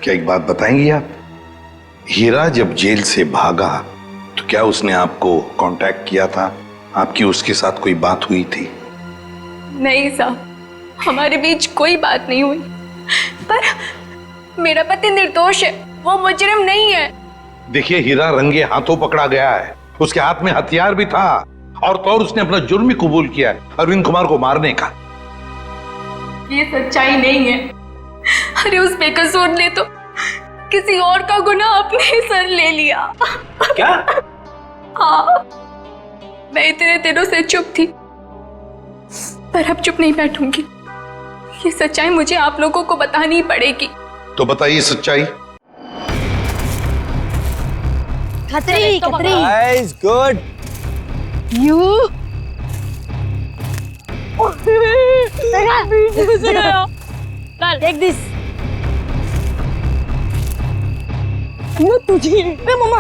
क्या एक बात बताएंगी आप? हीरा जब जेल से भागा तो क्या उसने आपको कांटेक्ट किया था? आपकी उसके साथ कोई बात हुई थी? नहीं साहब, हमारे बीच कोई बात नहीं हुई। पर मेरा पति निर्दोष है, वो मुजरिम नहीं है। देखिए, हीरा रंगे हाथों पकड़ा गया है। उसके हाथ में हथियार भी था और तो और उसने अपना जुर्म ही कबूल किया है, अरविंद कुमार को मारने का। ये सच्चाई नहीं है। अरे उस बेकसूर ने तो किसी और का गुनाह अपने सर ले लिया। क्या? हाँ, मैं इतने दिनों से चुप थी, पर अब चुप नहीं बैठूंगी। ये सच्चाई मुझे आप लोगों को बतानी पड़ेगी। तो बताइए सच्चाई। खतरी खतरी Guys, good. You take this. ये तुझे ए मम्मा।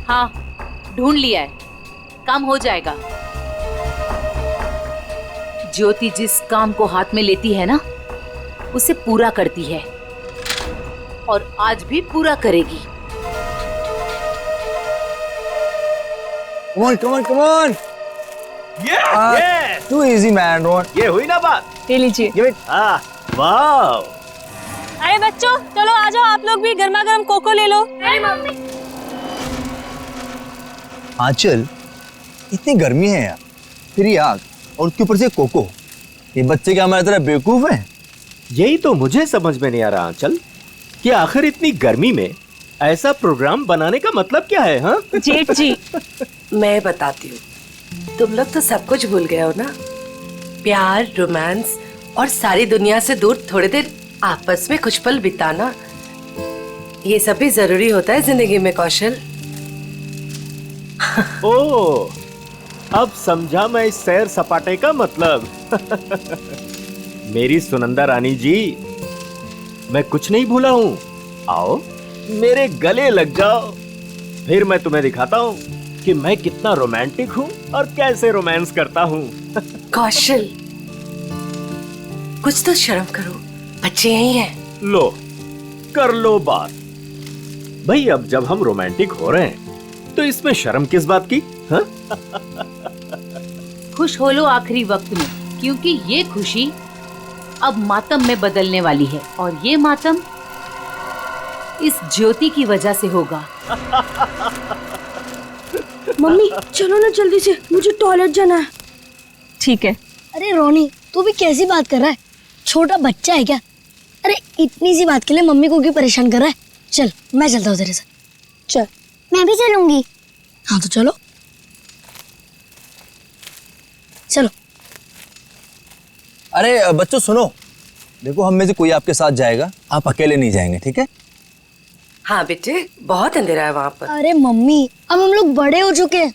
हाँ, ढूंढ लिया है, काम हो जाएगा। ज्योति जिस काम को हाथ में लेती है ना, उसे पूरा करती है और आज भी पूरा करेगी। Come on, come on, come on. Yes. Too easy, man. Ron. ये हुई ना बात? ले लीजिए। Give it. वाह। अरे बच्चों, चलो आ जाओ, आप लोग भी गर्मा गर्म कोको ले लो। आंचल, इतनी गर्मी है यार, फिर ये आग और उसके ऊपर से कोको। ये बच्चे क्या हमारी तरह बेवकूफ हैं? यही तो मुझे समझ में नहीं आ रहा आंचल, कि आखिर इतनी गर्मी में ऐसा प्रोग्राम बनाने का मतलब क्या है? हाँ जेठ जी, मैं बताती हूँ। तुम लोग तो सब कुछ भूल गए हो ना। प्यार, रोमांस और सारी दुनिया से दूर थोड़ी देर आपस में कुछ पल बिताना, ये सब भी जरूरी होता है जिंदगी में कौशल। ओ, अब समझा मैं इस सैर सपाटे का मतलब। मेरी सुनंदा रानी जी, मैं कुछ नहीं भूला हूँ। आओ मेरे गले लग जाओ, फिर मैं तुम्हें दिखाता हूँ कि मैं कितना रोमांटिक हूँ और कैसे रोमांस करता हूँ। कौशल, कुछ तो शर्म करो, बच्चे यही हैं। लो, कर लो बात। भाई अब जब हम रोमांटिक हो रहे हैं तो इसमें शर्म किस बात की? हाँ? खुश हो लो आखिरी वक्त में, क्योंकि ये खुशी अब मातम में बदलने वाली है और ये मातम इस ज्योति की वजह से होगा। मम्मी चलो ना जल्दी से, मुझे टॉयलेट जाना है। ठीक है। अरे रोनी, तू भी कैसी बात कर रहा है? छोटा बच्चा है क्या? अरे इतनी सी बात के लिए मम्मी को क्यों परेशान कर रहा है? चल मैं चलता हूँ तेरे साथ। चल। मैं भी चलूंगी। हाँ तो चलो चलो। अरे बच्चों सुनो, देखो हम में से कोई आपके साथ जाएगा, आप अकेले नहीं जाएंगे, ठीक है? हाँ बेटे, बहुत अंधेरा है वहाँ पर। अरे मम्मी, अब हम लोग बड़े हो चुके हैं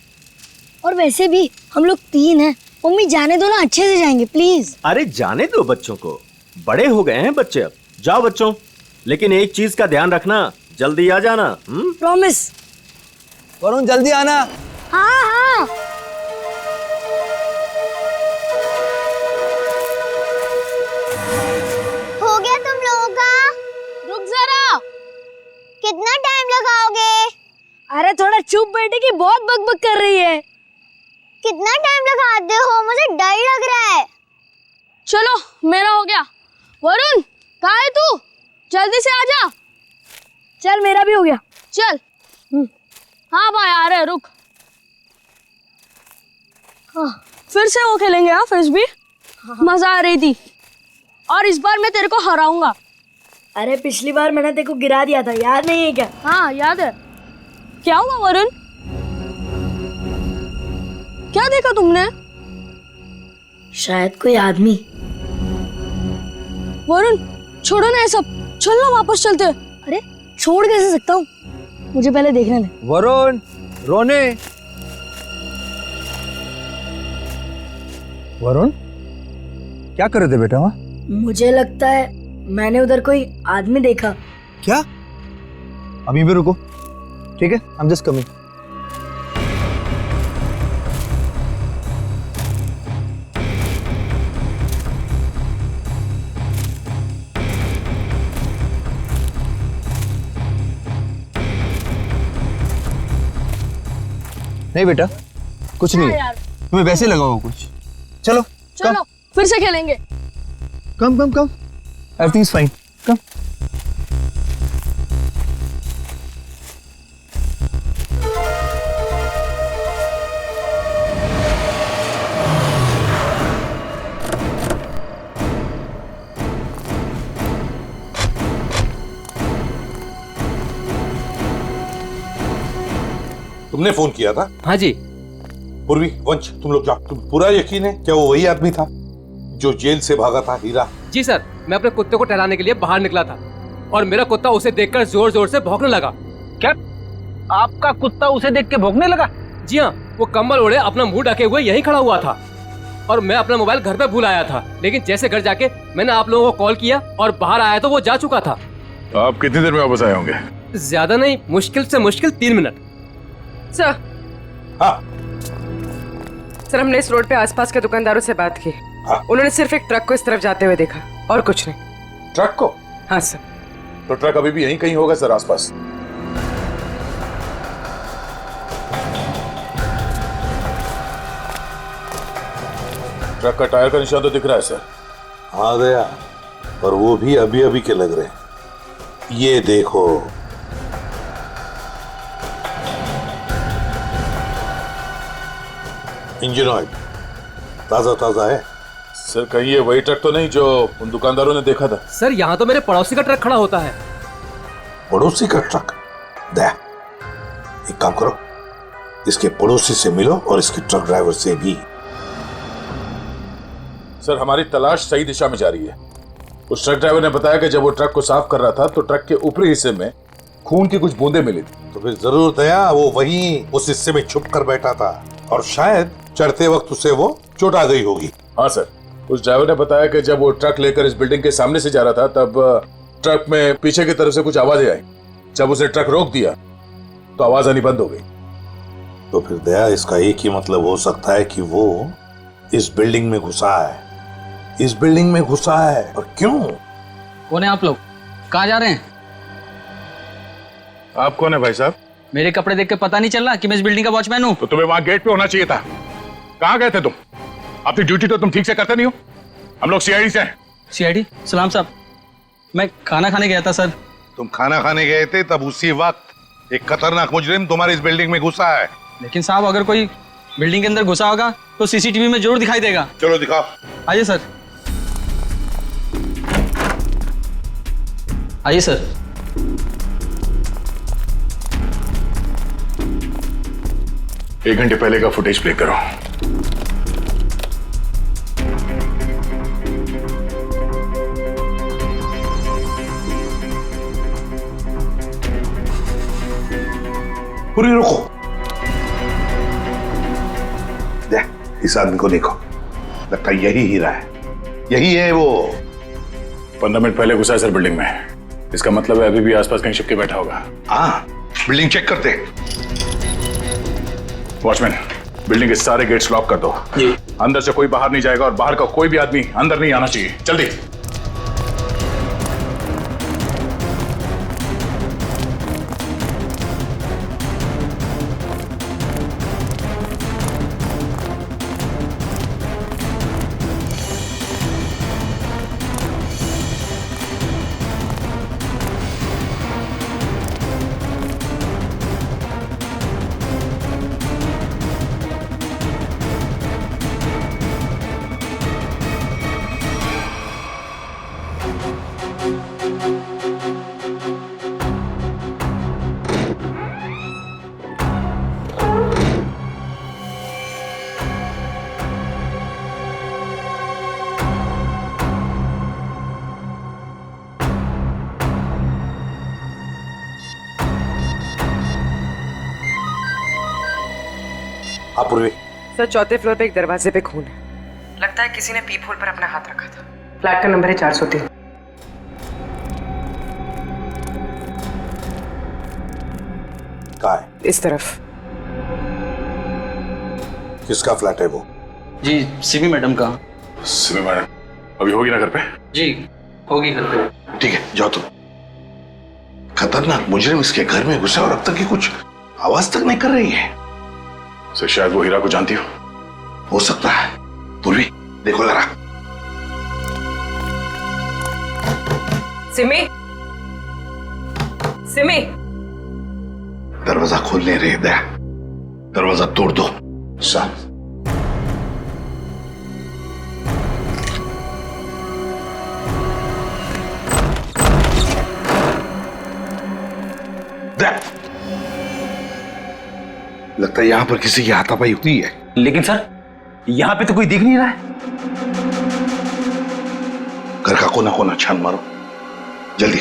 और वैसे भी हम लोग 3 हैं। मम्मी जाने दो ना, अच्छे से जाएंगे प्लीज। अरे जाने दो बच्चों को, बड़े हो गए हैं बच्चे अब। जाओ बच्चों, लेकिन एक चीज का ध्यान रखना, जल्दी आ जाना। प्रॉमिस। वरुण जल्दी आना। हाँ हाँ। हो गया तुम लोगों का? रुक जरा। कितना टाइम लगाओगे? अरे थोड़ा चुप बैठे कि बहुत बकबक कर रही है। कितना टाइम लगाते हो? मुझे डर लग रहा है। चलो मेरा हो गया। वरुण कहाँ है तू? जल्दी से आजा। चल मेरा भी हो गया। चल। हाँ भाई आ रहे, रुक। हाँ फिर से वो खेलेंगे। हाँ फ्रिस्बी, मजा आ रही थी और इस बार मैं तेरे को हराऊंगा। अरे पिछली बार मैंने तेरे को गिरा दिया था, याद नहीं है क्या? हाँ याद है। क्या हुआ वरुण? क्या देखा तुमने? शायद कोई आदमी। वरुण छोड़ो ना ये सब, चल ना वापस चलते। अरे छोड़ कैसे सकता हूँ, मुझे पहले देखने दे। वरुण, रोने। वरुण क्या कर रहे थे बेटा वहाँ? मुझे लगता है मैंने उधर कोई आदमी देखा। क्या? अभी भी रुको, ठीक है, आई एम जस्ट कमिंग। नहीं बेटा, कुछ नहीं है, तुम्हें वैसे लगा होगा कुछ। चलो चलो फिर से खेलेंगे। कम कम कम, एवरीथिंग इज फाइन, कम। तुमने फोन किया था? हाँ जी। पूर्वी, वंश, तुम लोग जाओ। तुम पूरा यकीन है क्या वो वही आदमी था जो जेल से भागा था, हीरा? जी सर, मैं अपने कुत्ते को टहलाने के लिए बाहर निकला था और मेरा कुत्ता उसे देखकर जोर जोर से भौंकने लगा। क्या आपका कुत्ता उसे देख के भौंकने लगा? जी हाँ, वो कंबल ओढ़े अपना मुंह ढके हुए यहीं खड़ा हुआ था और मैं अपना मोबाइल घर पे भूल आया था, लेकिन जैसे घर जाके मैंने आप लोगों को कॉल किया और बाहर आया तो वो जा चुका था। आप कितनी देर में वापस आए होंगे? ज्यादा नहीं, मुश्किल से मुश्किल 3 मिनट। सर। हाँ सर, हमने इस रोड पे आसपास के दुकानदारों से बात की। हाँ? उन्होंने सिर्फ एक ट्रक को इस तरफ जाते हुए देखा और कुछ नहीं। ट्रक को? हाँ सर। तो ट्रक अभी भी यहीं कहीं होगा सर, आसपास। ट्रक का टायर का निशान तो दिख रहा है सर। हाँ दया, पर वो भी अभी अभी के लग रहे हैं। ये देखो, इंजन ऑयल ताजा ताजा है। सर कहीं ये वही ट्रक तो नहीं जो उन दुकानदारों ने देखा था? सर यहाँ तो मेरे पड़ोसी का ट्रक खड़ा होता है। पड़ोसी का ट्रक? दया, एक काम करो, इसके पड़ोसी से मिलो और इसके ट्रक ड्राइवर से भी। सर हमारी तलाश सही दिशा में जा रही है। उस ट्रक ड्राइवर ने बताया कि जब वो ट्रक को साफ कर रहा था तो ट्रक के ऊपरी हिस्से में खून की कुछ बूंदें मिली थी। तो फिर जरूर दया वो वहीं उस हिस्से में छुप कर बैठा था और शायद चढ़ते वक्त उसे वो चोट आ गई होगी। हाँ सर, उस ड्राइवर ने बताया कि जब वो ट्रक लेकर इस बिल्डिंग के सामने से जा रहा था तब ट्रक में पीछे की तरफ से कुछ आवाजें आई। जब उसने ट्रक रोक दिया तो आवाज आनी बंद हो गई। तो फिर दया, इसका एक ही मतलब हो सकता है कि वो इस बिल्डिंग में घुसा है। इस बिल्डिंग में घुसा है, और क्यों? कौन है आप लोग? कहाँ जा रहे हैं? आप कौन है भाई साहब? मेरे कपड़े देख के पता नहीं चल रहा कि मैं इस बिल्डिंग का वॉचमैन हूँ? तो तुम्हें वहां गेट पे होना चाहिए था। कहाँ गए थे तुम? अपनी ड्यूटी तो तुम ठीक से करते नहीं हो। हम लोग सीआईडी से हैं। सीआईडी? सलाम साहब, मैं खाना खाने गया था सर। तुम खाना खाने गए थे, तब उसी वक्त एक खतरनाक मुजरिम तुम्हारे इस बिल्डिंग में घुसा है। लेकिन साहब, अगर कोई बिल्डिंग के अंदर घुसा होगा तो सीसीटीवी में जरूर दिखाई देगा। चलो दिखाओ। आइए सर, आइए सर। एक घंटे पहले का फुटेज प्ले करो। पूरी रुको, देख इस आदमी को देखो, लगता है यही हीरा है। यही है वो। 15 मिनट पहले घुसा है सर बिल्डिंग में। इसका मतलब है अभी भी आसपास कहीं छिप के बैठा होगा। हाँ, बिल्डिंग चेक करते हैं। वॉचमैन, बिल्डिंग के सारे गेट्स लॉक कर दो। अंदर से कोई बाहर नहीं जाएगा और बाहर का कोई भी आदमी अंदर नहीं आना चाहिए। जल्दी। पूर्वी। सर, चौथे फ्लोर पे एक दरवाजे पे खून है। लगता है किसी ने पीप होल पर अपना हाथ रखा था। फ्लैट का नंबर है 403। कहाँ है? इस तरफ। किसका फ्लैट है वो? जी सिमी मैडम का। सिमी मैडम अभी होगी ना घर पे? जी होगी घर पे। ठीक है, जाओ तुम। खतरनाक मुजरिम इसके घर में घुसा और अब तक की कुछ आवाज तक नहीं कर रही है। सर शायद वो हीरा को जानती हो सकता है। पूर्वी देखो जरा। सिमी, सिमी, दरवाजा खोल नहीं रहे दया, दरवाजा तोड़ दो। सर लगता है यहां पर किसी की हाथापाई हुई है। लेकिन सर यहां पे तो कोई दिख नहीं रहा है। घर का कोना कोना छान मारो जल्दी।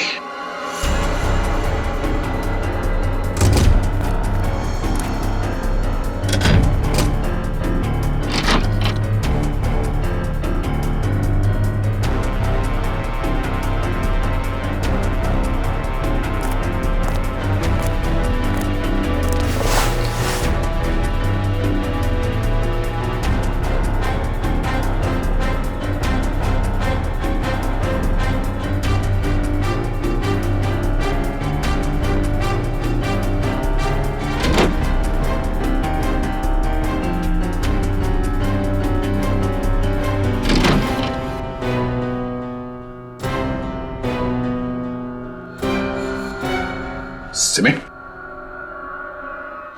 सिमी,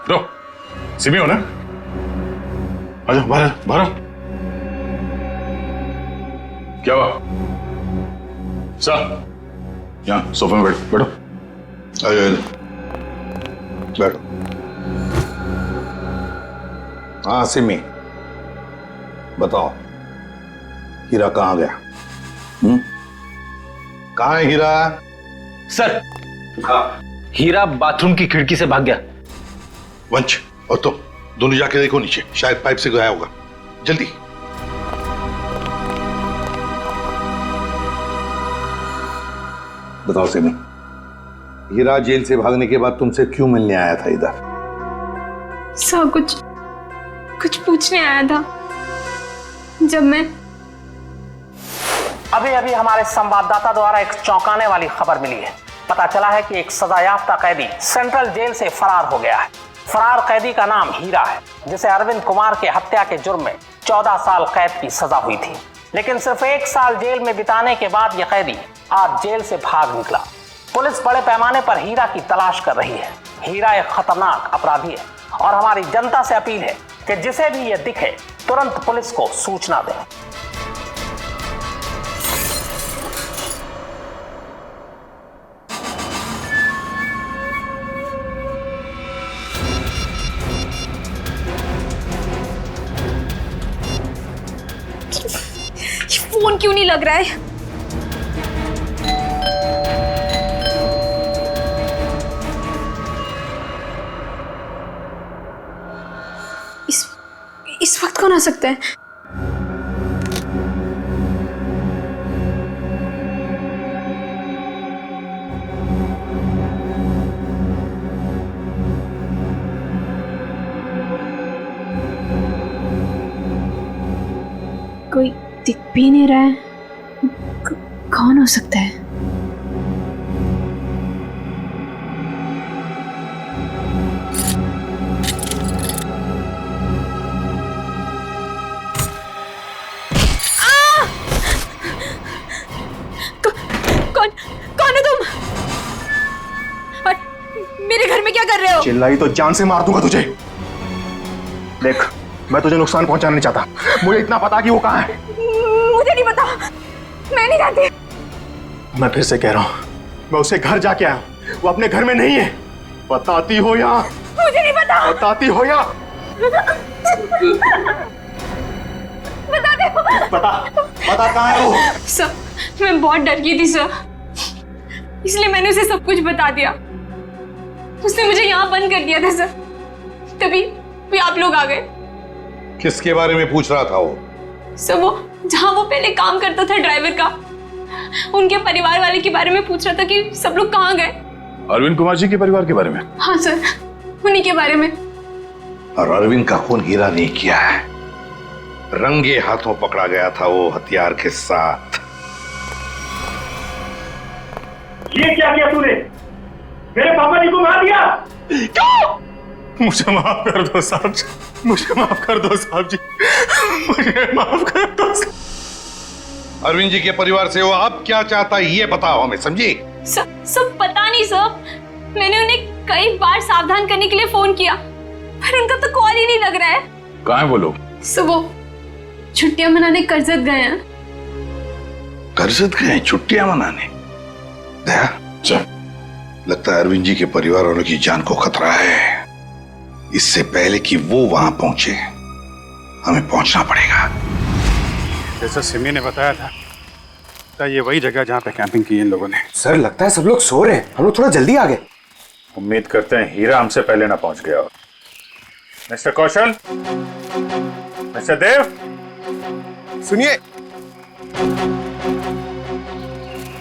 रो, सिमी हो ना? आजा बाहर बाहर। क्या हुआ? सर यहाँ सोफे में बैठो। बैठो। हाँ सिमी, बताओ हीरा कहाँ गया? कहाँ है हीरा? सर हीरा बाथरूम की खिड़की से भाग गया। वंश और तुम दोनों जाके देखो नीचे, शायद पाइप से गया होगा। जल्दी। बताओ सिमी, हीरा जेल से भागने के बाद तुमसे क्यों मिलने आया था इधर? सर कुछ पूछने आया था। जब मैं अभी हमारे संवाददाता द्वारा एक चौंकाने वाली खबर मिली है। पता चला है कि एक सजायाफ्ता कैदी सेंट्रल जेल से फरार हो गया है। फरार कैदी का नाम हीरा है, जिसे अरविंद कुमार के हत्या के जुर्म में 14 साल कैद की सजा हुई थी। लेकिन सिर्फ 1 साल जेल में बिताने के बाद यह कैदी आज जेल से भाग निकला। पुलिस बड़े पैमाने पर हीरा की तलाश कर रही है। हीरा एक खतरनाक अपराधी है और हमारी जनता से अपील है कि जिसे भी यह दिखे तुरंत पुलिस को सूचना दें। फोन क्यों नहीं लग रहा है? इस वक्त कौन आ सकता है? कोई दिख भी नहीं रहा है। कौन हो सकता है? कौन है तुम? और मेरे घर में क्या कर रहे हो? चिल्लाई तो जान से मार दूंगा तुझे। देख, मैं तुझे नुकसान पहुंचाना नहीं चाहता। मुझे इतना पता कि वो कहाँ है। मुझे नहीं पता, मैं नहीं जानती। मैं फिर से कह रहा हूँ, मैं उसे घर जाके आया, वो अपने घर में नहीं है। बताती हो या? मुझे नहीं पता। बताती हो या? बता दे। बता कहाँ है वो? सर, मैं बहुत डर गई थी सर, इसलिए मैंने उसे सब कुछ बता दिया। उसने मुझे यहाँ बंद कर दिया था सर, तभी आप लोग आ गए। किसके बारे में पूछ रहा था वो? सर, वो जहाँ वो पहले काम करता था ड्राइवर का, उनके परिवार वाले के बारे में पूछ रहा था कि सब लोग कहाँ गए। अरविंद कुमार जी के परिवार के बारे में? हाँ सर। उन्हीं के बारे में। और अरविंद का खून हीरा नहीं किया है, रंगे हाथों पकड़ा गया था वो हथियार के साथ। ये क्या किया तूने? मेरे पापा जी को मार दिया क्यों? मुझे माफ कर दो साहब जी, मुझे माफ कर दो साहब जी, मुझे माफ कर दो। अरविंद जी के परिवार से वो आप क्या चाहता है ये बताओ हमें, समझी? सब पता नहीं सर, मैंने उन्हें कई बार सावधान करने के लिए फोन किया पर उनका तो कॉल ही नहीं लग रहा है। कहाँ है वो लोग? सो वो छुट्टियां मनाने कर्जत गए हैं। कर्जत गए छुट्टियां मनाने? दया, लगता है अरविंद जी के परिवार वालों की जान को खतरा है। इससे पहले कि वो वहां पहुंचे हमें पहुंचना पड़ेगा। जैसा सिमी ने बताया था ये वही जगह जहाँ पे कैंपिंग की इन लोगों ने। सर लगता है सब लोग सो रहे हैं, हम लोग थोड़ा जल्दी आ गए। उम्मीद करते हैं हीरा हमसे पहले ना पहुंच गया हो। मिस्टर कौशल, मिस्टर देव, सुनिए।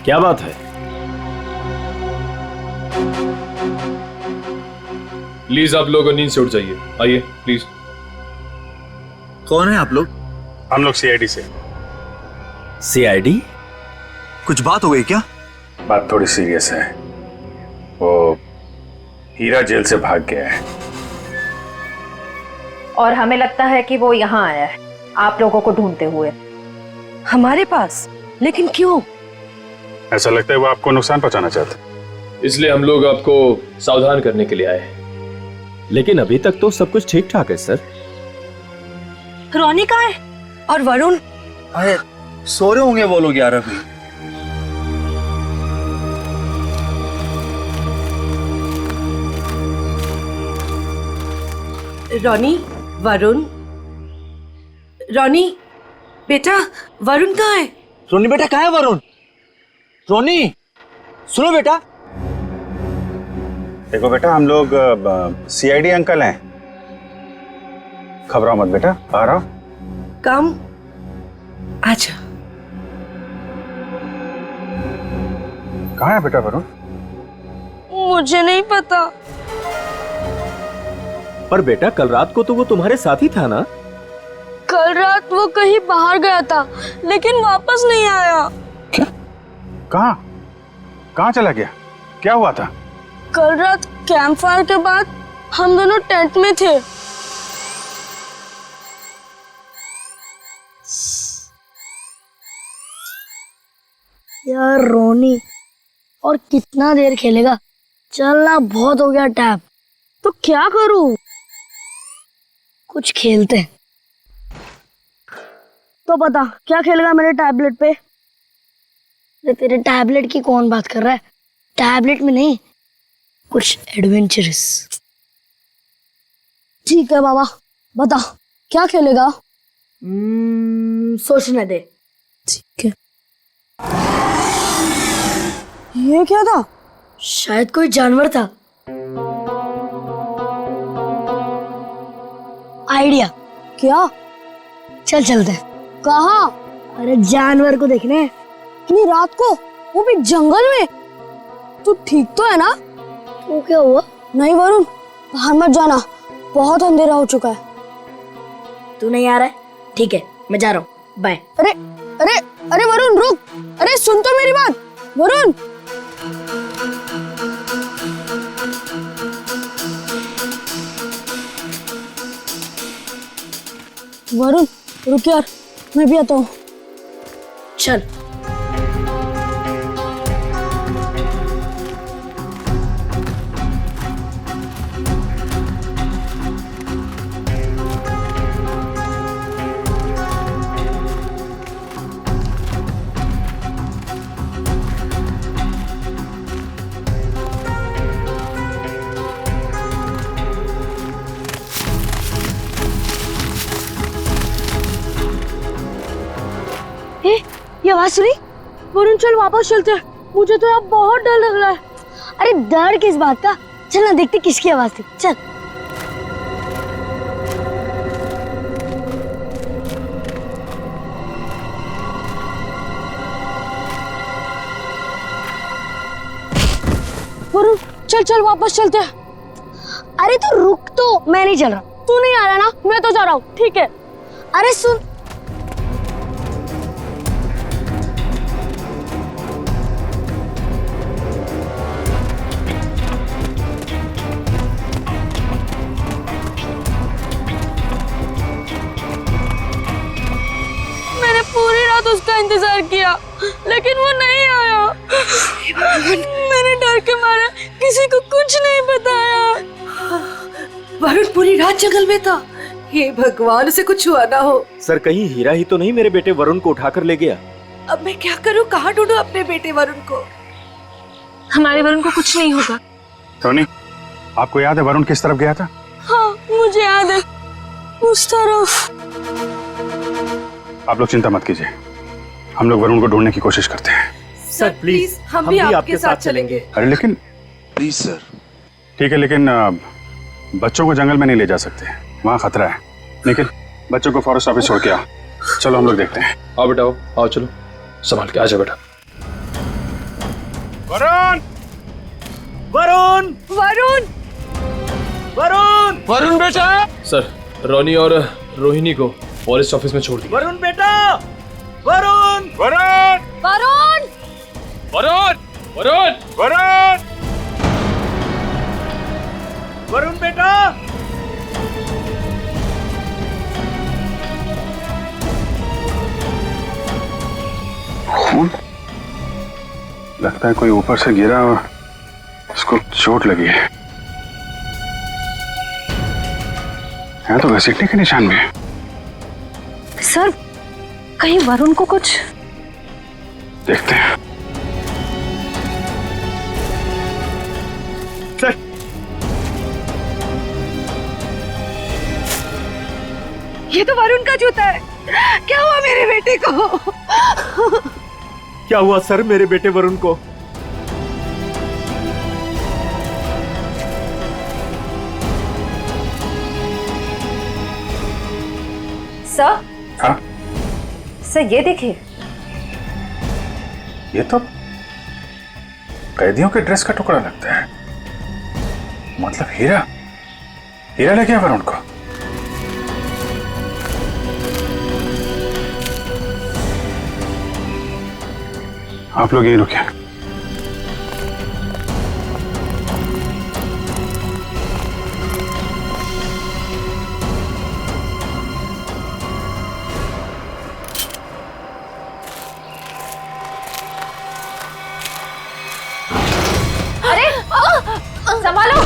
क्या बात है? प्लीज आप लोग नींद से उठ जाइए, आइए प्लीज। कौन है आप लोग? हम लोग सीआईडी से। सीआईडी? कुछ बात हो गई क्या? बात थोड़ी सीरियस है। वो हीरा जेल से भाग गया है और हमें लगता है कि वो यहाँ आया है आप लोगों को ढूंढते हुए। हमारे पास? लेकिन क्यों? ऐसा लगता है वो आपको नुकसान पहुंचाना चाहता है, इसलिए हम लोग आपको सावधान करने के लिए आए हैं। लेकिन अभी तक तो सब कुछ ठीक ठाक है सर। रोनी कहाँ है? और वरुण? अरे सो रहे होंगे वो लोग यार अभी। रोनी, वरुण, रोनी बेटा, वरुण कहाँ है? रोनी बेटा कहाँ है वरुण? रोनी सुनो बेटा। देखो बेटा, हम लोग सीआईडी अंकल हैं, घबराओ मत बेटा, आ रहा हूं। काम अच्छा। कहाँ है बेटा वरुण? मुझे नहीं पता। पर बेटा कल रात को तो वो तुम्हारे साथ ही था ना? कल रात वो कहीं बाहर गया था लेकिन वापस नहीं आया। क्या? कहाँ कहाँ चला गया? क्या हुआ था? कल रात कैंप फायर के बाद हम दोनों टेंट में थे। यार रोनी, और कितना देर खेलेगा? चलना बहुत हो गया टैप। तो क्या करूं? कुछ खेलते हैं। तो बता क्या खेलेगा मेरे टैबलेट पे? तेरे टैबलेट की कौन बात कर रहा है? टैबलेट में नहीं, कुछ एडवेंचरस। ठीक है बाबा, बता क्या खेलेगा? सोचने दे। ठीक है। ये क्या था? शायद कोई जानवर था। आइडिया। क्या? चल चलते। कहाँ? अरे जानवर को देखने। इतनी रात को, वो भी जंगल में? तू ठीक तो है ना? तो क्या हुआ? नहीं वरुण, बाहर मत जाना, बहुत अंधेरा हो चुका है। तू नहीं आ रहा है? ठीक है, मैं जा रहा हूँ, बाय। अरे अरे अरे वरुण रुक, अरे सुन तो मेरी बात वरुण। वरुण रुक यार, मैं भी आता हूँ। चल। ये आवाज सुनी? वरुण चल वापस चलते हैं, मुझे तो अब बहुत डर लग रहा है। अरे डर किस बात का? चल ना देखते किसकी आवाज थी। चल। वरुण चल चल वापस चलते हैं। अरे तू रुक तो, मैं नहीं चल रहा। तू नहीं आ रहा ना, मैं तो जा रहा हूँ, ठीक है? अरे सुन, मैंने पूरी रात उसका इंतजार किया लेकिन वो नहीं आया। मैंने डर के मारे किसी को कुछ नहीं बताया। वरुण पूरी रात जंगल में था। हे भगवान, उसे कुछ हुआ ना हो। सर कहीं हीरा ही तो नहीं मेरे बेटे वरुण को उठाकर ले गया? अब मैं क्या करूं, कहाँ ढूंढूं अपने बेटे वरुण को? हमारे वरुण को कुछ नहीं होगा। टोनी, आपको याद है वरुण किस तरफ गया था? हाँ मुझे याद है, उस तरफ। आप लोग चिंता मत कीजिए, हम लोग वरुण को ढूंढने की कोशिश करते हैं। सर प्लीज, हम भी आपके साथ चलेंगे। अरे लेकिन प्लीज सर। ठीक है, लेकिन बच्चों को जंगल में नहीं ले जा सकते, वहाँ खतरा है। लेकिन बच्चों को फॉरेस्ट ऑफिस छोड़ के आओ। चलो हम लोग देखते हैं। आओ बेटा, आओ चलो, संभाल के आ जाओ बेटा। वरुण! वरुण! वरुण! वरुण! वरुण बेटा! सर, रोनी और रोहिणी को फॉरेस्ट ऑफिस में छोड़ दिया। वरुण बेटा! वरुण! वरुण! वरुण! वरुण! वरुण! वरुण! वरुण बेटा! खून? लगता है कोई ऊपर से गिरा और उसको चोट लगी है। यहाँ तो घसीटने के निशान भी है। सर, कहीं वरुण को कुछ? देखते हैं। सर, ये तो वरुण का जूता है। क्या हुआ मेरे बेटे को? क्या हुआ सर मेरे बेटे वरुण को? सर? हाँ? सर ये देखिए। ये तो कैदियों के ड्रेस का टुकड़ा लगता है। मतलब हीरा ले गया वरुण को। आप लोग यहीं रुकिए। अरे संभालो।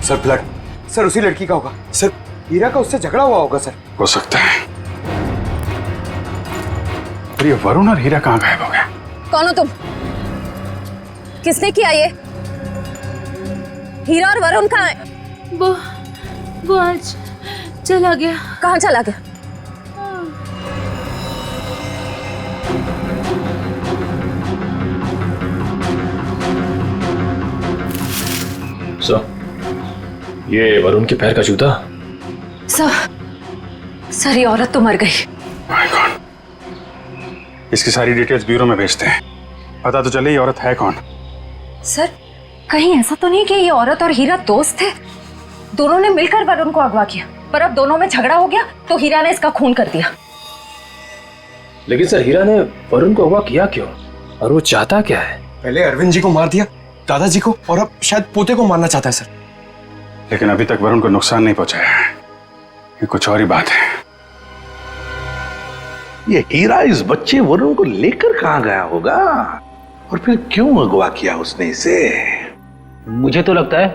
सर ब्लड, सर उसी लड़की का होगा। सर हीरा का उससे झगड़ा हुआ होगा। सर हो सकता है। पर ये वरुण और हीरा कहाँ गायब हो गए? कौन हो तुम? किसने किया ये? हीरा और वरुण कहाँ है? वो आज चला गया। कहाँ चला गया? सर, ये वरुण के पैर का जूता। सर ये औरत तो मर गई। माय गॉड, इसकी सारी डिटेल्स ब्यूरो में भेजते हैं। पता तो चले ये औरत है कौन। सर कहीं ऐसा तो नहीं कि ये औरत और हीरा दोस्त थे? दोनों ने मिलकर वरुण को अगवा किया, पर अब दोनों में झगड़ा हो गया तो हीरा ने इसका खून कर दिया। लेकिन सर, हीरा ने वरुण को अगवा किया क्यों और वो चाहता क्या है? पहले अरविंद जी को मार दिया, दादाजी को, और अब शायद पोते को मारना चाहता है सर। लेकिन अभी तक वरुण को नुकसान नहीं पहुंचाया है। ये कुछ और ही बात है। ये हीरा इस बच्चे वरुण को लेकर कहाँ गया होगा और फिर क्यों अगवा किया उसने इसे? मुझे तो लगता है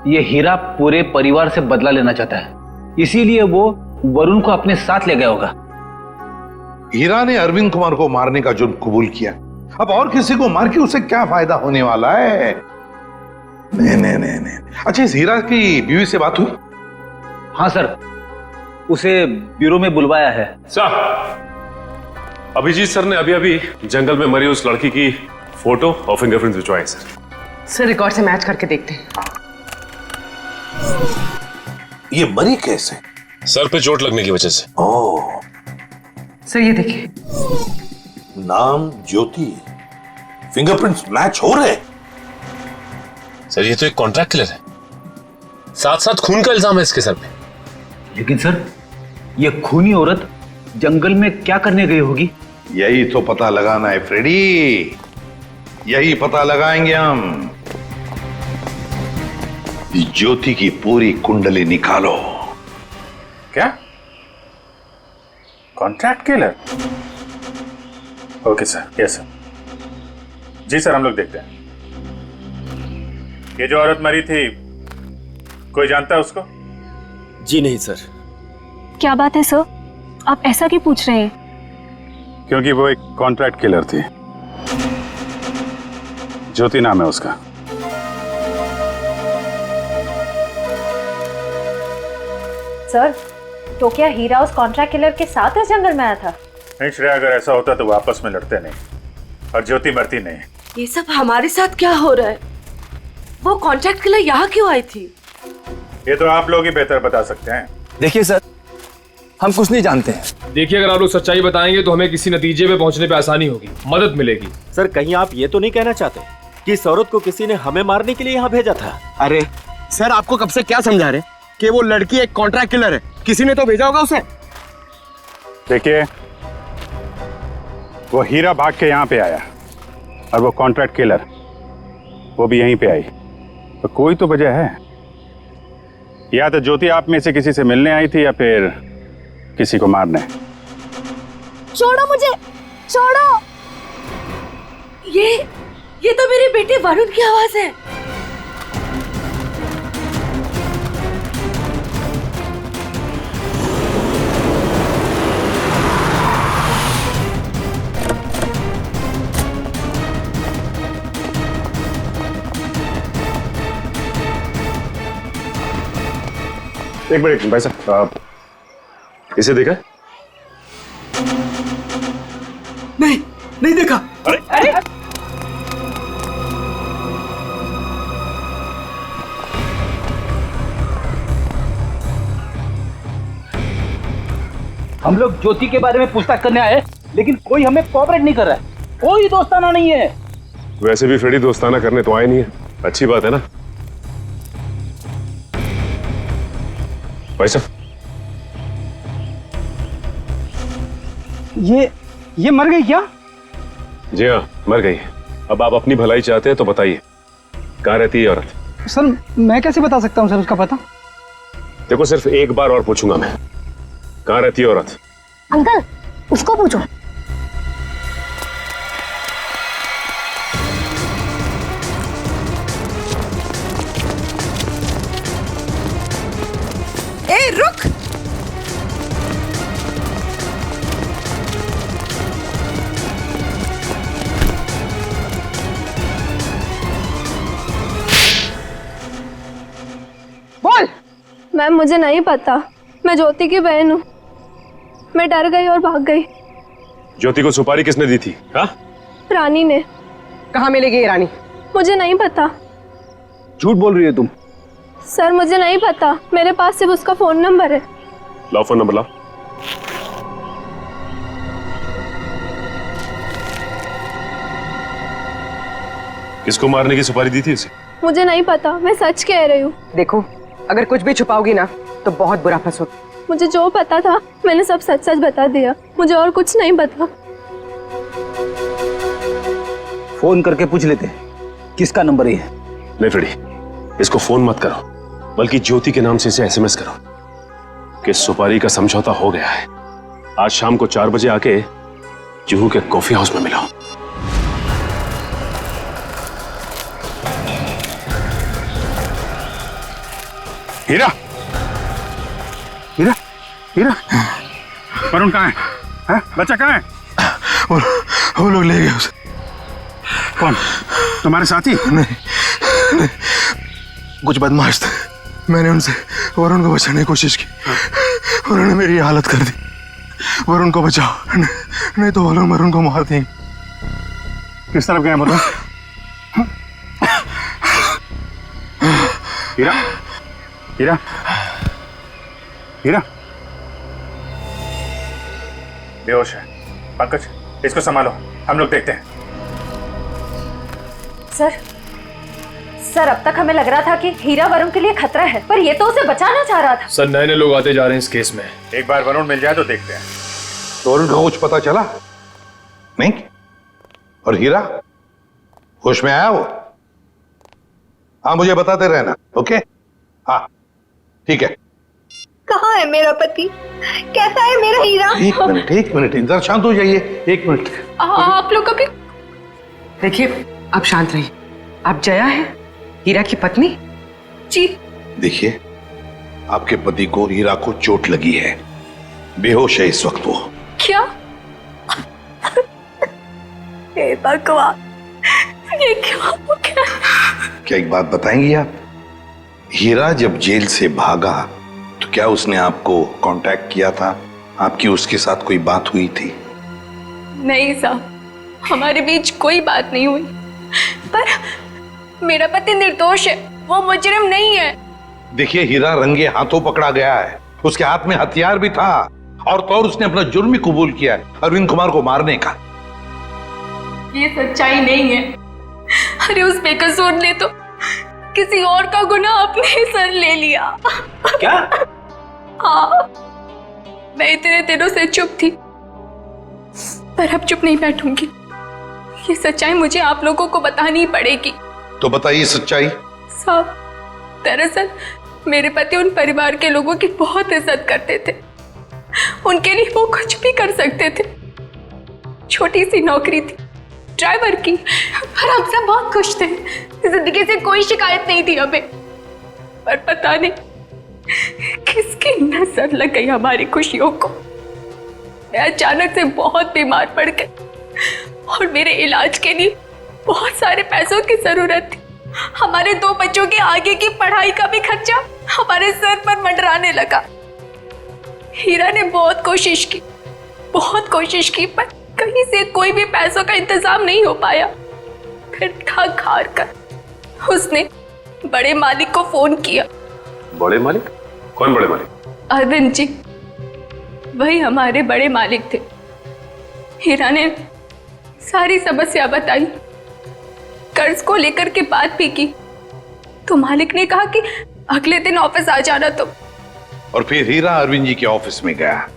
ये हीरा पूरे परिवार से बदला लेना चाहता है, इसीलिए वो वरुण को अपने साथ ले गया होगा। हीरा ने अरविंद कुमार को मारने का जुर्म कबूल किया, अब और किसी को मार के उसे क्या फायदा होने वाला है? नहीं। अच्छा, इस हीरा की बीवी से बात हुई? हाँ सर, उसे ब्यूरो में बुलवाया है। सर, अभिजीत सर ने अभी जंगल में मरी उस लड़की की फोटो और फिंगरप्रिंट्स भिजवाए सर। रिकॉर्ड से मैच करके देखते हैं। ये मरी कैसे? सर पे चोट लगने की वजह से। सर ये देखिए, नाम ज्योति, फिंगरप्रिंट्स मैच हो रहे। सर ये तो एक कॉन्ट्रैक्ट किलर है, साथ साथ खून का इल्जाम है इसके सर पे। लेकिन सर ये खूनी औरत जंगल में क्या करने गई होगी? यही तो पता लगाना है फ्रेडी, यही पता लगाएंगे हम। ज्योति की पूरी कुंडली निकालो। क्या? Contract killer? Okay sir, yes sir. जी सर, हम लोग देखते हैं। ये जो औरत मरी थी, कोई जानता है उसको? जी नहीं सर। क्या बात है सर, आप ऐसा क्यों पूछ रहे हैं? क्योंकि वो एक कॉन्ट्रैक्ट किलर थी। ज्योति नाम है उसका। सर तो क्या हीरा उस कॉन्ट्रैक्ट किलर के साथ इस जंगल में आया था? नहीं श्रेया, अगर ऐसा होता तो वो आपस में लड़ते नहीं और ज्योति मरती नहीं। ये सब हमारे साथ क्या हो रहा है? वो कॉन्ट्रैक्ट किलर यहाँ क्यों आई थी? ये तो आप लोग ही बेहतर बता सकते हैं। देखिए सर, हम कुछ नहीं जानते हैं। देखिए, अगर आप लोग सच्चाई बताएंगे तो हमें किसी नतीजे पे पहुंचने पे आसानी होगी, मदद मिलेगी। सर कहीं आप ये तो नहीं कहना चाहते कि इस औरत को किसी ने हमें मारने के लिए यहाँ भेजा था? अरे सर, आपको कब से क्या समझा रहे कि वो लड़की एक कॉन्ट्रैक्ट किलर है? किसी ने तो भेजा होगा उसे। देखिए, वो हीरा भाग के यहाँ पे आया और वो कॉन्ट्रैक्ट किलर वो भी यहीं पे आई, तो कोई तो वजह है। या तो ज्योति आप में से किसी से मिलने आई थी या फिर किसी को मारने। छोड़ो मुझे, छोड़ो। ये तो मेरे बेटे वरुण की आवाज है। एक मिनट भाई साहब, आप इसे देखा? नहीं देखा। अरे हम लोग ज्योति के बारे में पूछताछ करने आए, लेकिन कोई हमें कोऑपरेट नहीं कर रहा है। कोई दोस्ताना नहीं है। वैसे भी फ्रेडी दोस्ताना करने तो आए नहीं है, अच्छी बात है ना भाई साहब? ये मर गई क्या? जी हाँ, मर गई है। अब आप अपनी भलाई चाहते हैं तो बताइए, कहाँ रहती है औरत? सर मैं कैसे बता सकता हूँ सर उसका पता? देखो, सिर्फ एक बार और पूछूंगा मैं, कहाँ रहती है औरत? अंकल उसको पूछो। ए रुक! बोल। मैम मुझे नहीं पता, मैं ज्योति की बहन हूँ। मैं डर गई और भाग गई। ज्योति को सुपारी किसने दी थी? हाँ? रानी ने। कहाँ मिलेगी ये रानी? मुझे नहीं पता। झूठ बोल रही है तुम। सर मुझे नहीं पता, मेरे पास सिर्फ उसका फोन नंबर है। लाओ फोन नंबर लाओ। किसको मारने की सुपारी दी थी उसे? मुझे नहीं पता, मैं सच कह रही हूँ। देखो, अगर कुछ भी छुपाओगी ना तो बहुत बुरा फंसोगी। मुझे जो पता था मैंने सब सच सच बता दिया, मुझे और कुछ नहीं पता। फोन करके पूछ लेते किसका नंबर है। नहीं फ्रेडी, इसको फोन मत करो, बल्कि ज्योति के नाम से इसे एसएमएस करो कि सुपारी का समझौता हो गया है। आज शाम को 4 बजे आके जुहू के कॉफी हाउस में मिलो। हीरा, हीरा, हीरा, वरुण कहाँ है? बच्चा कहाँ है? वो लोग ले गए उसे। कौन? तुम्हारे साथी? नहीं, कुछ बदमाश थे। मैंने उनसे वरुण को बचाने की कोशिश की, उन्होंने मेरी हालत कर दी। वरुण को बचाओ, नहीं तो वो लोग वरुण को मार देंगे। किस तरफ गए वरुण? हीरा, हीरा, हीरा, बेहोश है। पंकज इसको संभालो, हम लोग देखते हैं। सर अब तक हमें लग रहा था कि हीरा वरुण के लिए खतरा है, पर ये तो उसे बचाना चाह रहा था। सर नए लोग आते जा रहे हैं इस केस में। एक बार वरुण मिल जाए तो देखते हैं। तो वरुण को कुछ पता चला नहीं? और हीरा होश में आया वो? हाँ मुझे बताते रहना। ओके हाँ ठीक है। कहाँ है मेरा पति? कैसा है मेरा हीरा? एक मिनट इधर शांत हो जाइए। एक मिनट। आप लोग अभी देखिए, आप शांत रहिए। आप जया है, हीरा की पत्नी? जी। देखिए, आपके पति को हीरा को चोट लगी है, बेहोश है इस वक्त वो। क्या? हे भगवान, ये क्या हो गया? क्या एक बात बताएंगी आप? हीरा जब जेल से भागा तो क्या उसने आपको कांटेक्ट किया था? आपकी उसके साथ कोई बात हुई थी? नहीं साहब, हमारे बीच कोई बात नहीं हुई। पर मेरा पति निर्दोष है, वो मुजरिम नहीं है। देखिए, हीरा रंगे हाथों पकड़ा गया है, उसके हाथ में हथियार भी था और तो और उसने अपना जुर्म भी कबूल किया है, अरविंद कुमार को मारने का। ये सच्चाई नहीं है। अरे उस बेकसूर ने तो किसी और का गुनाह अपने सर ले लिया। क्या? हाँ, मैं इतने दिनों से चुप थी, पर अब चुप नहीं बैठूंगी। ये सच्चाई मुझे आप लोगों को बतानी पड़ेगी। तो बताइए सच्चाई। साहब, दरअसल मेरे पति उन परिवार के लोगों की बहुत इज्जत करते थे। उनके लिए वो कुछ भी कर सकते थे। छोटी सी नौकरी थी, ड्राइवर की, पर हम सब बहुत खुश थे। जिंदगी से कोई शिकायत नहीं थी हमें। पर पता नहीं किसकी नजर लग गई हमारी खुशियों को। मैं अचानक से बहुत बीमार पड़ गई और मेरे इलाज के लिए बहुत सारे पैसों की जरूरत थी। हमारे 2 बच्चों के आगे की पढ़ाई का भी खर्चा हमारे सर पर मंडराने लगा। हीरा ने बहुत कोशिश की, पर कहीं से कोई भी पैसों का इंतजाम नहीं हो पाया। फिर थक हार कर उसने बड़े मालिक को फोन किया। बड़े मालिक? कौन बड़े मालिक? अरविंद जी, वही हमारे बड़े मालिक थे। हीरा ने सारी समस्या बताई, कर्ज को लेकर के बात भी की, तो मालिक ने कहा कि अगले दिन ऑफिस आ जाना तुम। और फिर हीरा अरविंद जी के ऑफिस में गया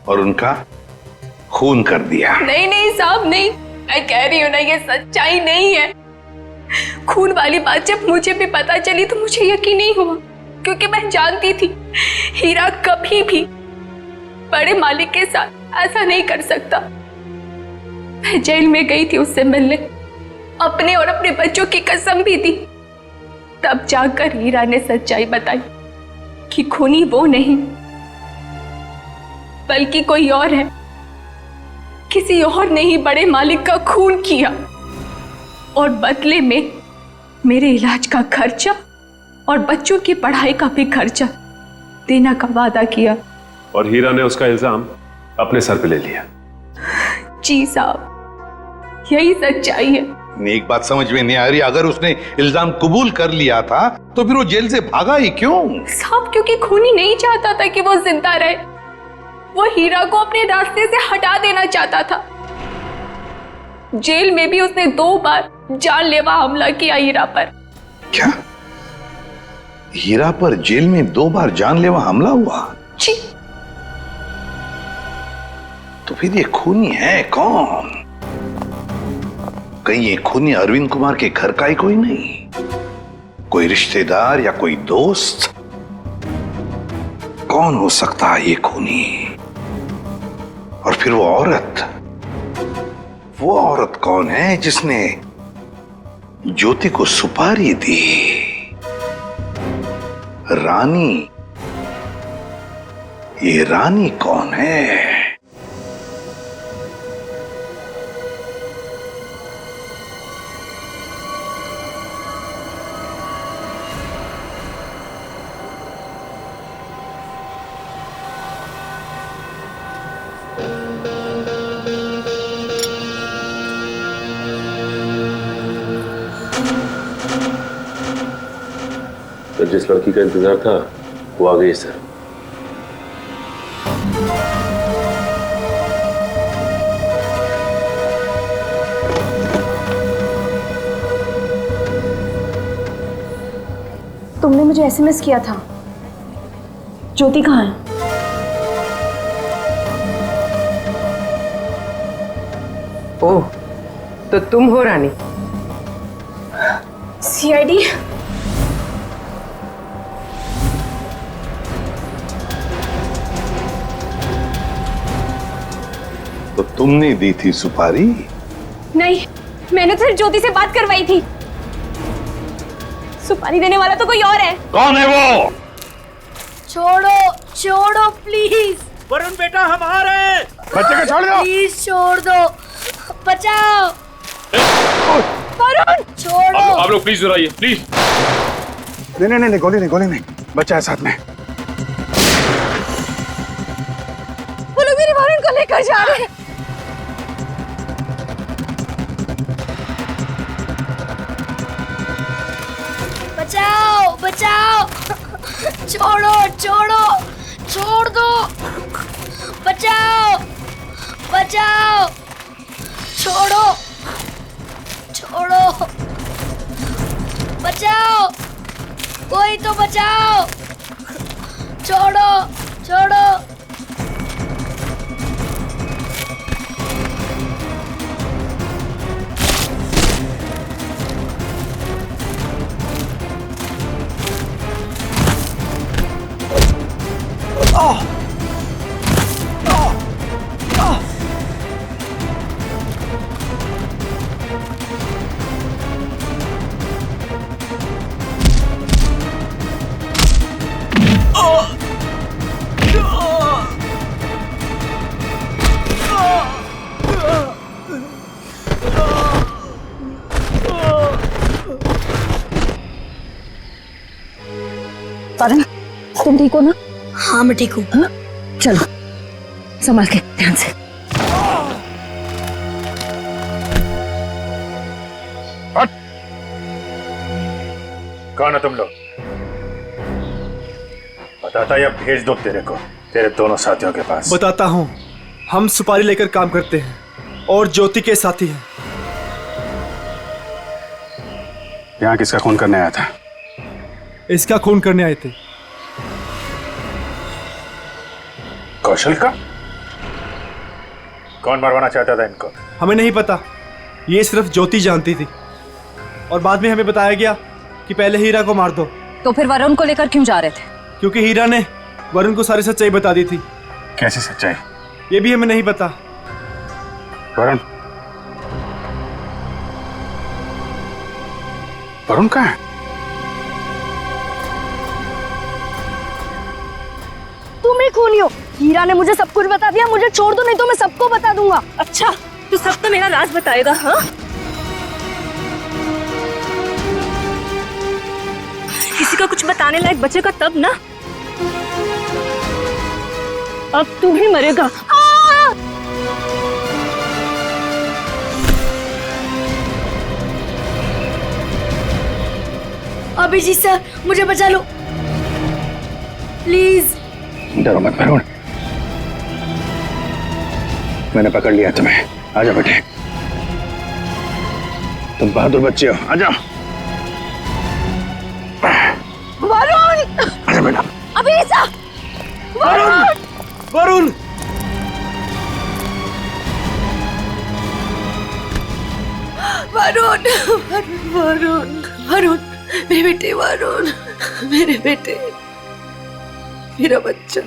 और उनका खून कर दिया। नहीं साहब, नहीं, मैं कह रही हूँ ना, ये सच्चाई नहीं है। खून वाली बात जब मुझे भी पता चली तो मुझे यकीन नहीं हुआ, क्योंकि मैं जानती थी हीरा कभी भी बड़े मालिक के साथ ऐसा नहीं कर सकता। मैं जेल में गई थी उससे मिलने, अपने और अपने बच्चों की कसम भी दी। तब जाकर हीरा ने सच्चाई बताई कि खूनी वो नहीं बल्कि कोई और है। किसी और ने ही बड़े मालिक का खून किया और बदले में मेरे इलाज का खर्चा और बच्चों की पढ़ाई का भी खर्चा देने का वादा किया। और हीरा ने उसका इल्जाम अपने सर पे ले लिया। जी साहब, यही सच्चाई है। एक बात समझ में नहीं आ रही, अगर उसने इल्जाम कबूल कर लिया था तो फिर वो जेल से भागा ही क्यों? साहब, क्योंकि खूनी नहीं चाहता था कि वो जिंदा रहे। वो हीरा को अपने रास्ते से हटा देना चाहता था। जेल में भी उसने 2 बार जानलेवा हमला किया हीरा पर। क्या? हीरा पर जेल में 2 बार जानलेवा हमला हुआ? जी। तो फिर ये खूनी है कौन? कहीं ये खूनी अरविंद कुमार के घर का ही कोई नहीं? कोई रिश्तेदार या कोई दोस्त? कौन हो सकता है ये खूनी? और फिर वो औरत कौन है जिसने ज्योति को सुपारी दी? रानी। ये रानी कौन है? तो जिस लड़की का इंतजार था वो आ गई सर। तुमने मुझे एसएमएस किया था। ज्योति कहाँ है? ओह, तो तुम हो रानी? सीआईडी? तो तुमने दी थी सुपारी? नहीं, मैंने तो सिर्फ ज्योति से बात करवाई थी। सुपारी देने वाला तो कोई और है। कौन है वो? छोड़ो छोड़ो प्लीज। वरुण बेटा हम आ रहे हैं। बच्चे को छोड़ दो। प्लीज छोड़ दो, बचाओ। वरुण छोड़ो। आप लोग प्लीज आइए प्लीज। नहीं, गोली नहीं, बच्चा है साथ में। वो लोग मेरे वरुण को लेकर जा रहे हैं। बचाओ बचाओ, छोड़ो छोड़ो, छोड़ दो, बचाओ बचाओ, छोड़ो छोड़ो, बचाओ, कोई तो बचाओ, छोड़ो छोड़ो। वरुण, तुम ठीक हो ना? हाँ मैं ठीक हूँ। चलो संभाल के, ध्यान से। कौन है तुम लोग? बताता या भेज दो तेरे को तेरे दोनों साथियों के पास। बताता हूँ, हम सुपारी लेकर काम करते हैं और ज्योति के साथी हैं। यहाँ किसका खून करने आया था? इसका खून करने आए थे। कौशल का? कौन मरवाना चाहता था इनको? हमें नहीं पता, ये सिर्फ ज्योति जानती थी और बाद में हमें बताया गया कि पहले हीरा को मार दो। तो फिर वरुण को लेकर क्यों जा रहे थे? क्योंकि हीरा ने वरुण को सारी सच्चाई बता दी थी। कैसी सच्चाई? ये भी हमें नहीं पता। वरुण? वरुण कहाँ है? तुम ही खूनी हो। हीरा ने मुझे सब कुछ बता दिया, मुझे छोड़ दो नहीं तो मैं सबको बता दूंगा। अच्छा, तू सब तो मेरा राज बताएगा? हाँ, किसी का कुछ बताने लायक बचेगा तब ना। अब तू ही मरेगा। अभिजीत सर, मुझे बचा लो प्लीज। डरो मत वरुण, मैंने पकड़ लिया तुम्हें। आजा बेटे, तुम बहादुर बच्चे हो, आजा। वरुण! आजा बेटा। अभिजीत! वरुण! वरुण! वरुण! वरुण! वरुण! मेरे बेटे वरुण, मेरे बेटे, मेरा बच्चा।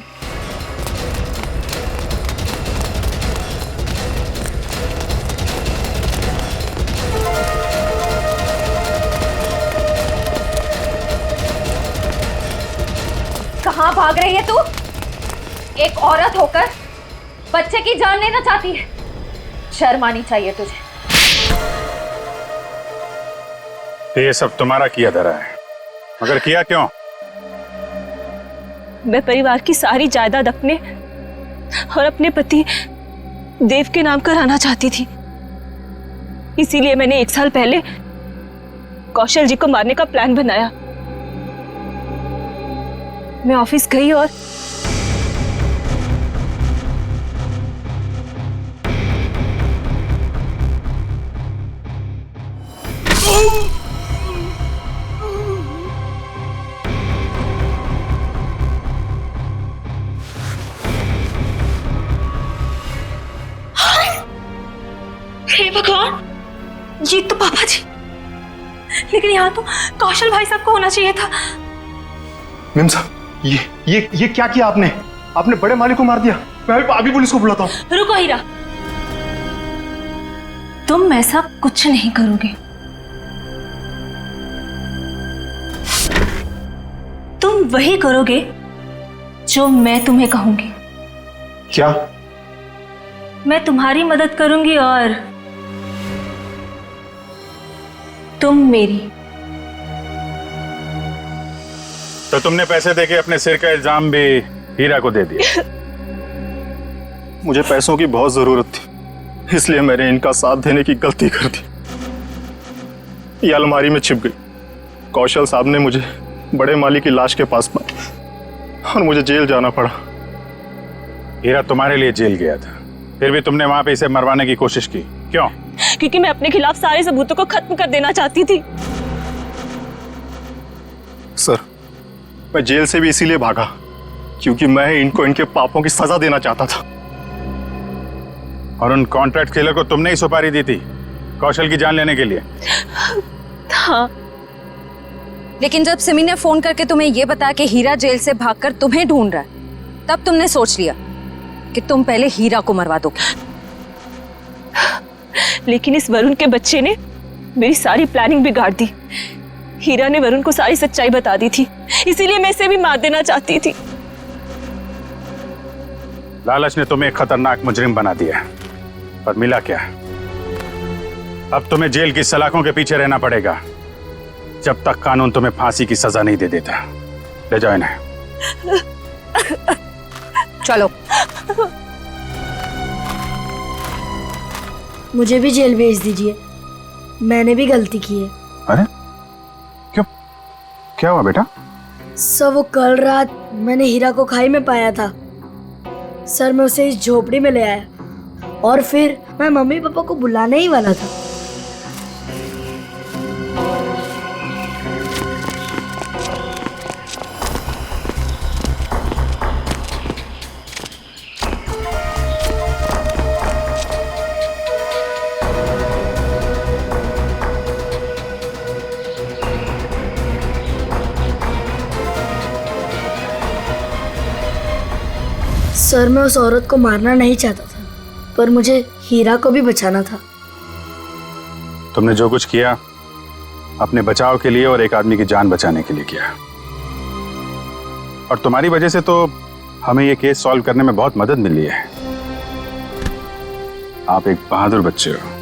कहाँ भाग रही है तू? एक औरत होकर बच्चे की जान लेना चाहती है। शर्म आनी चाहिए तुझे। ये सब तुम्हारा किया धरा है, मगर किया क्यों? मैं परिवार की सारी जायदाद अपने और अपने पति देव के नाम कराना चाहती थी। इसीलिए मैंने 1 साल पहले कौशल जी को मारने का प्लान बनाया। मैं ऑफिस गई और लेकिन यहाँ तो कौशल भाई साहब को होना चाहिए था। मेम साहब, ये क्या किया आपने? आपने बड़े मालिक को मार दिया। मैं अभी पुलिस को बुलाता हूँ। रुको हीरा, तुम ऐसा कुछ नहीं करोगे। तुम वही करोगे जो मैं तुम्हें कहूंगी। क्या? मैं तुम्हारी मदद करूंगी और तुम मेरी। तो तुमने पैसे देके अपने सिर का इल्जाम भी हीरा को दे दिया। मुझे पैसों की बहुत जरूरत थी, इसलिए मैंने इनका साथ देने की गलती कर दी। ये अलमारी में छिप गई। कौशल साहब ने मुझे बड़े माली की लाश के पास पाया और मुझे जेल जाना पड़ा। हीरा तुम्हारे लिए जेल गया था, फिर भी तुमने वहां पे इसे मरवाने की कोशिश की, क्यों? क्योंकि मैं अपने खिलाफ सारे सबूतों को खत्म कर देना चाहती थी। सर, मैं जेल से भी इसीलिए भागा क्योंकि मैं इनको इनके पापों की सजा देना चाहता था। और उन कॉन्ट्रैक्ट किलर को तुमने ही सुपारी दी थी कौशल की जान लेने के लिए? हाँ। लेकिन जब सिमी ने फोन करके तुम्हें यह बताया कि हीरा जेल से भागकर तुम्हें ढूंढ रहा है, तब तुमने सोच लिया कि तुम पहले हीरा को मरवा दोगे। लेकिन इस वरुण के बच्चे ने मेरी सारी प्लानिंग बिगाड़ दी। हीरा ने वरुण को सारी सच्चाई बता दी थी, इसीलिए मैं इसे भी मार देना चाहती थी। लालच ने तुम्हें एक खतरनाक मुजरिम बना दिया, पर मिला क्या? अब तुम्हें जेल की सलाखों के पीछे रहना पड़ेगा जब तक कानून तुम्हें फांसी की सजा नहीं दे देता। ले जाओ इन्हें। चलो। मुझे भी जेल भेज दीजिए, मैंने भी गलती की है। अरे क्यों, क्या हुआ बेटा? सर, वो कल रात मैंने हीरा को खाई में पाया था। सर, मैं उसे इस झोपड़ी में ले आया और फिर मैं मम्मी पापा को बुलाने ही वाला था। सर, मैं उस औरत को मारना नहीं चाहता था, पर मुझे हीरा को भी बचाना था। तुमने जो कुछ किया अपने बचाव के लिए और एक आदमी की जान बचाने के लिए किया, और तुम्हारी वजह से तो हमें ये केस सॉल्व करने में बहुत मदद मिली है। आप एक बहादुर बच्चे हो।